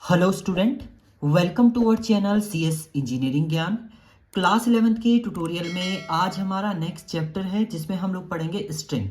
Hello student, welcome to our channel CS engineering Gyan. Class 11th के tutorial में आज हमारा नेक्स्ट चैप्टर है जिसमें हम लोग पढ़ेंगे स्ट्रिंग।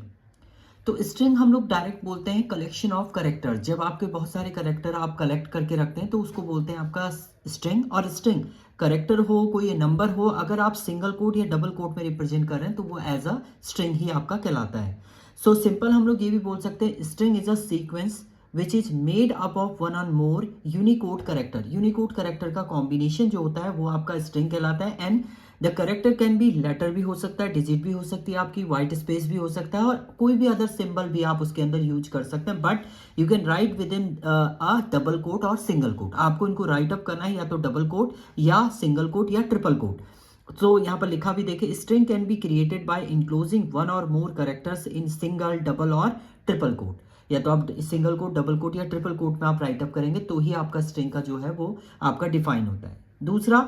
तो स्ट्रिंग हम लोग डायरेक्ट बोलते हैं कलेक्शन ऑफ करेक्टर। जब आपके बहुत सारे करेक्टर आप कलेक्ट करके रखते हैं तो उसको बोलते हैं आपका स्ट्रिंग। और स्ट्रिंग करेक्टर हो, कोई नंबर हो, अगर आप सिंगल कोट या डबल कोट में रिप्रेजेंट कर रहे हैं तो वो एज अ स्ट्रिंग ही आपका कहलाता है। सो सिंपल हम लोग ये भी बोल सकते हैं string is a sequence which is made up of one और more unicode character. Unicode character का कॉम्बिनेशन जो होता है वो आपका स्ट्रिंग कहलाता है। And the character can be letter भी हो सकता है, डिजिट भी हो सकती है, आपकी व्हाइट स्पेस भी हो सकता है, और कोई भी अदर सिंबल भी आप उसके अंदर यूज कर सकते हैं। But you can write within a double quote और सिंगल कोट। आपको इनको राइट अप करना है या तो डबल कोट या सिंगल कोट या ट्रिपल कोट। तो यहाँ पर लिखा भी देखे, string can be created by enclosing one और more characters in single, double और ट्रिपल कोट। या तो आप सिंगल कोट, डबल कोट या ट्रिपल कोट में आप राइट अप करेंगे तो ही आपका स्ट्रिंग का जो है वो आपका डिफाइन होता है। दूसरा,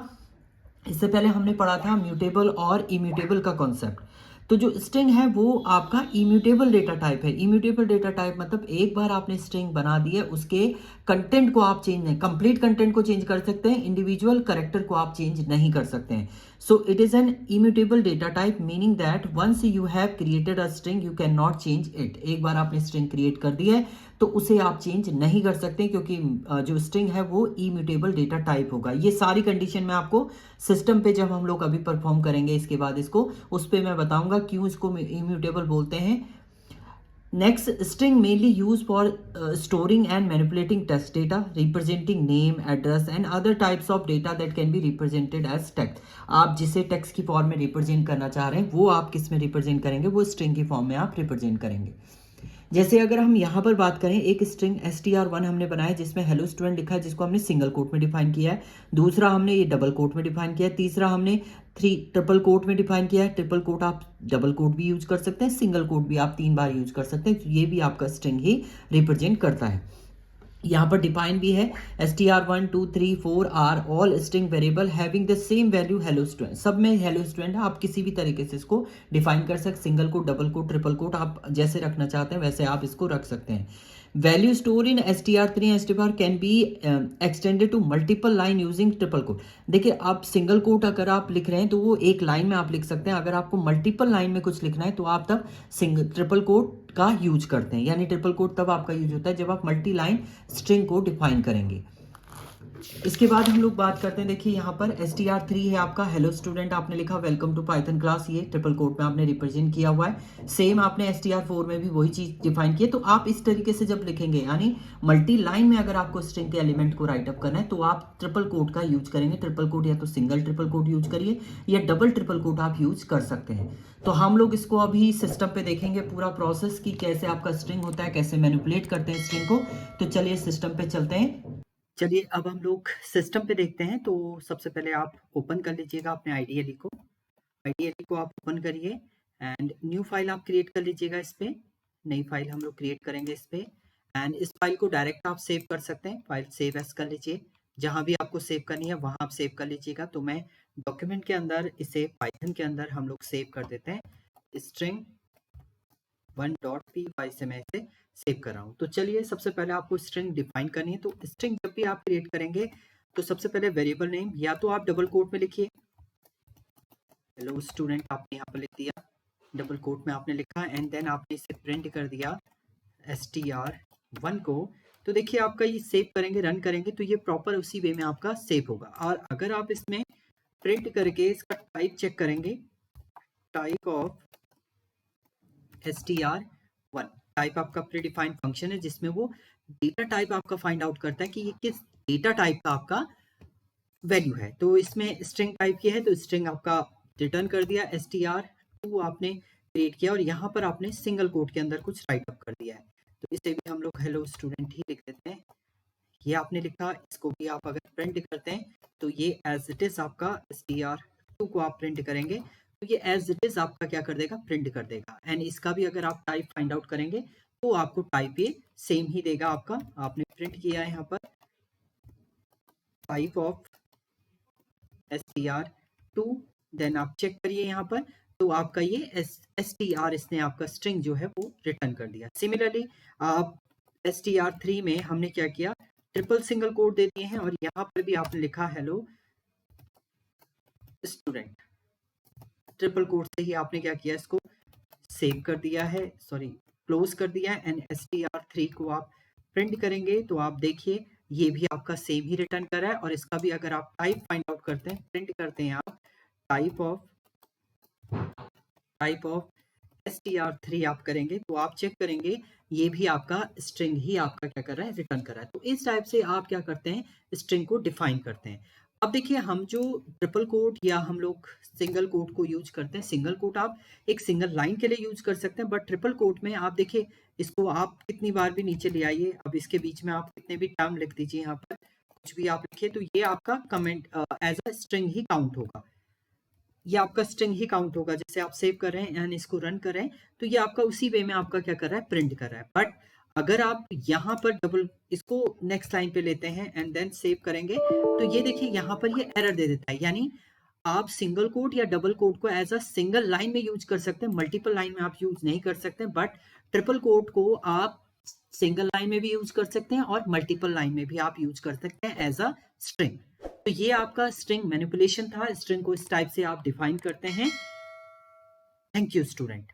इससे पहले हमने पढ़ा था म्यूटेबल और इम्यूटेबल का कॉन्सेप्ट। तो जो स्ट्रिंग है वो आपका इम्यूटेबल डेटा टाइप है। इम्यूटेबल डेटा टाइप मतलब एक बार आपने स्ट्रिंग बना दी है, उसके कंटेंट को आप चेंज नहीं, कंप्लीट कंटेंट को चेंज कर सकते हैं, इंडिविजुअल कैरेक्टर को आप चेंज नहीं कर सकते हैं। So it is an immutable data type, meaning that once you have created a string you can not change it. एक बार आपने स्ट्रिंग क्रिएट कर दी है तो उसे आप चेंज नहीं कर सकते, क्योंकि जो स्ट्रिंग है वो इम्यूटेबल डेटा टाइप होगा। ये सारी कंडीशन मैं आपको सिस्टम पे जब हम लोग अभी परफॉर्म करेंगे इसके बाद इसको, उस पे मैं बताऊंगा क्यों इसको इम्यूटेबल बोलते हैं। Next, string mainly use for storing and manipulating text data, representing name, address and other types of data that can be represented as text. आप जिसे टेक्स्ट की फॉर्म में रिप्रेजेंट करना चाह रहे हैं वो आप किस में रिप्रेजेंट करेंगे, वो स्ट्रिंग की फॉर्म में आप रिप्रेजेंट करेंगे। जैसे अगर हम यहाँ पर बात करें, एक स्ट्रिंग str1 हमने बनाया जिसमें हेलो स्टूडेंट लिखा है, जिसको हमने सिंगल कोट में डिफाइन किया है। दूसरा हमने ये डबल कोट में डिफाइन किया है। तीसरा हमने ट्रिपल कोट में डिफाइन किया है। ट्रिपल कोट आप डबल कोट भी यूज कर सकते हैं, सिंगल कोट भी आप 3 बार यूज कर सकते हैं। तो ये भी आपका स्ट्रिंग ही रिप्रेजेंट करता है। यहाँ पर डिफाइन भी है str1 2 3 4 are all string variable having the same value hello student. सब में हेलो स्टूडेंट है, आप किसी भी तरीके से इसको डिफाइन कर सकते, single quote, double quote, triple quote, आप जैसे रखना चाहते हैं वैसे आप इसको रख सकते हैं। Value store in str3 str can be extended to multiple line using triple quote. देखिए, आप सिंगल कोट अगर आप लिख रहे हैं तो वो एक लाइन में आप लिख सकते हैं। अगर आपको मल्टीपल लाइन में कुछ लिखना है तो आप तब ट्रिपल कोट का यूज करते हैं। यानी ट्रिपल कोट तब आपका यूज होता है जब आप मल्टी लाइन स्ट्रिंग को डिफाइन करेंगे। इसके बाद हम लोग बात करते हैं, देखिए यहाँ पर str3 है आपका हेलो स्टूडेंट, आपने लिखा वेलकम टू पाइथन क्लास, ये ट्रिपल कोट में आपने रिप्रेजेंट किया हुआ है। सेम आपने str4 में भी वही चीज डिफाइन की है। तो आप इस तरीके से जब लिखेंगे, यानी मल्टी लाइन में अगर आपको स्ट्रिंग के एलिमेंट को राइट अप करना है तो आप ट्रिपल कोट का यूज करेंगे। ट्रिपल कोट या तो सिंगल ट्रिपल कोट यूज करिए या डबल ट्रिपल कोट आप यूज कर सकते हैं। तो हम लोग इसको अभी सिस्टम पे देखेंगे पूरा प्रोसेस कि कैसे आपका स्ट्रिंग होता है, कैसे मैनिपुलेट करते हैं स्ट्रिंग को। तो चलिए सिस्टम पे चलते हैं। चलिए अब हम लोग सिस्टम पे देखते हैं। तो सबसे पहले आप ओपन कर लीजिएगा अपने आईडीएलई को। आईडीएलई को आप ओपन करिए एंड न्यू फाइल आप क्रिएट कर लीजिएगा। इस पे नई फाइल हम लोग क्रिएट करेंगे इस पे। एंड इस फाइल को डायरेक्ट आप सेव कर सकते हैं। फाइल सेव एज कर लीजिए, जहां भी आपको सेव करनी है वहां आप सेव कर लीजिएगा। तो मैं डॉक्यूमेंट के अंदर इसे पाइथन के अंदर हम लोग सेव कर देते हैं। स्ट्रिंग 1.py से मैं इसे सेव कर रहा हूँ। तो चलिए सबसे पहले आपको स्ट्रिंग डिफाइन करनी है। तो स्ट्रिंग जब भी आप क्रिएट करेंगे तो सबसे पहले वेरिएबल नेम या तो आप डबल कोट में लिखिए, हेलो स्टूडेंट आपने यहाँ पर लिख दिया, डबल कोट में आपने लिखा, एंड देन आपने इसे प्रिंट कर दिया str1 को। तो देखिए आपका ये सेव करेंगे, रन करेंगे तो ये प्रॉपर उसी वे में आपका सेव होगा। और अगर आप इसमें प्रिंट करके इसका टाइप चेक करेंगे, टाइप ऑफ str1 टाइप आपका प्री डिफाइंड फंक्शन है जिसमें वो डेटा टाइप आपका फाइंड आउट करता है कि ये किस डेटा टाइप का आपका वैल्यू है। तो इसमें स्ट्रिंग टाइप की है तो स्ट्रिंग आपका रिटर्न कर दिया, str2 आपने क्रिएट किया और यहाँ पर आपने सिंगल कोट के अंदर कुछ राइट अप कर दिया है। तो इसे भी हम लोग हेलो स्टूडेंट ही लिख देते हैं। ये आपने लिखा, इसको भी आप अगर प्रिंट करते हैं तो ये एज इट इज आपका str2 को आप प्रिंट करेंगे तो ये एज इट इज आपका क्या कर देगा, प्रिंट कर देगा। एंड इसका भी अगर आप टाइप फाइंड आउट करेंगे तो आपको टाइप ये सेम ही देगा आपका। आपने प्रिंट किया है यहाँ पर टाइप ऑफ str2, देन आप चेक करिए यहाँ पर तो आपका ये str इसने आपका स्ट्रिंग जो है वो रिटर्न कर दिया। सिमिलरली आप str3 में हमने क्या किया, ट्रिपल सिंगल कोट दे दिए हैं और यहाँ पर भी आपने लिखा हेलो स्टूडेंट। ट्रिपल कोट से ही आपने क्या किया, इसको सेव कर दिया है, सॉरी क्लोज कर दिया है, एंड str3 को आप प्रिंट करेंगे तो आप देखिए ये भी आपका सेम ही रिटर्न कर रहा है। और इसका भी अगर आप टाइप फाइंड आउट करते हैं, प्रिंट करते हैं आप टाइप ऑफ str3 आप करेंगे तो आप चेक करेंगे ये भी आपका स्ट्रिंग ही आपका क्या कर रहा है, रिटर्न कर रहा है। तो इस टाइप से आप क्या करते हैं, स्ट्रिंग को डिफाइन करते हैं। अब देखिए हम जो ट्रिपल कोट या हम लोग सिंगल कोट को यूज करते हैं, सिंगल कोट आप एक सिंगल लाइन के लिए यूज कर सकते हैं, बट ट्रिपल कोट में आप देखिए इसको आप कितनी बार भी नीचे ले आइए, अब इसके बीच में आप कितने भी टर्म लिख दीजिए, यहाँ पर कुछ भी आप लिखिए तो ये आपका कमेंट एज अ स्ट्रिंग ही काउंट होगा, ये आपका स्ट्रिंग ही काउंट होगा। जैसे आप सेव कर रहे हैं एंड इसको रन कर रहे हैं तो ये आपका उसी वे में आपका क्या कर रहा है, प्रिंट कर रहा है। बट अगर आप यहाँ पर डबल इसको नेक्स्ट लाइन पे लेते हैं एंड देन सेव करेंगे तो ये देखिए यहाँ पर ये एरर दे देता है। यानी आप सिंगल कोट या डबल कोट को एज अ सिंगल लाइन में यूज कर सकते हैं, मल्टीपल लाइन में आप यूज नहीं कर सकते, बट ट्रिपल कोट को आप सिंगल लाइन में भी यूज कर सकते हैं और मल्टीपल लाइन में भी आप यूज कर सकते हैं एज अ स्ट्रिंग। तो ये आपका स्ट्रिंग मैनिपुलेशन था, स्ट्रिंग को इस टाइप से आप डिफाइन करते हैं। Thank you student.